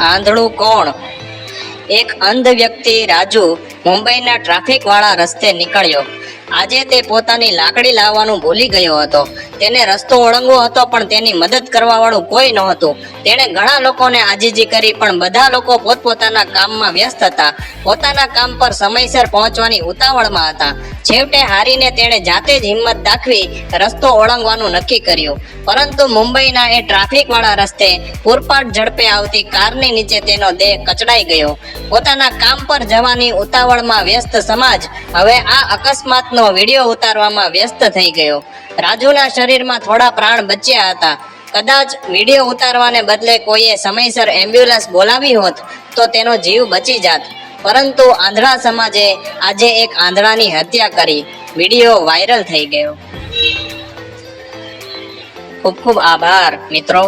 આંધળું કોણ? એક અંધ વ્યક્તિ રાજુ મુંબઈના ટ્રાફિક વાળા રસ્તે નીકળ્યો. આજે તે પોતાની લાકડી લાવવાનું ભૂલી ગયો હતો. તેને રસ્તો ઓળંગવો હતો, પણ તેની મદદ કરવા વાળું કોઈ નહોતું. તેણે ઘણા લોકોને આજીજી કરી, પણ બધા લોકો પોતપોતાના કામમાં વ્યસ્ત હતા. પોતાના કામ પર સમયસર પહોંચવાની ઉતાવળમાં હતા. છેવટે હારીને તેણે જાતે જ હિંમત દાખવી રસ્તો ઓળંગવાનું નક્કી કર્યું. પરંતુ મુંબઈના એ ટ્રાફિક વાળા રસ્તે પૂરપાટ ઝડપે આવતી કારની નીચે તેનો દેહ કચડાઈ ગયો. પોતાના કામ પર જવાની ઉતાવળમાં વ્યસ્ત સમાજ હવે આ અકસ્માતનો વિડીયો ઉતારવામાં વ્યસ્ત થઈ ગયો. રાજુના શરીરમાં થોડા પ્રાણ બચ્યા હતા. કદાચ વિડીયો ઉતારવાને બદલે કોઈએ સમયસર એમ્બ્યુલન્સ બોલાવી હોત તો તેનો જીવ બચી જાત. પરંતુ આંધળા સમાજે આજે એક આંધળાની હત્યા કરી. વિડીયો વાયરલ થઈ ગયો. ખૂબ ખૂબ આભાર મિત્રો.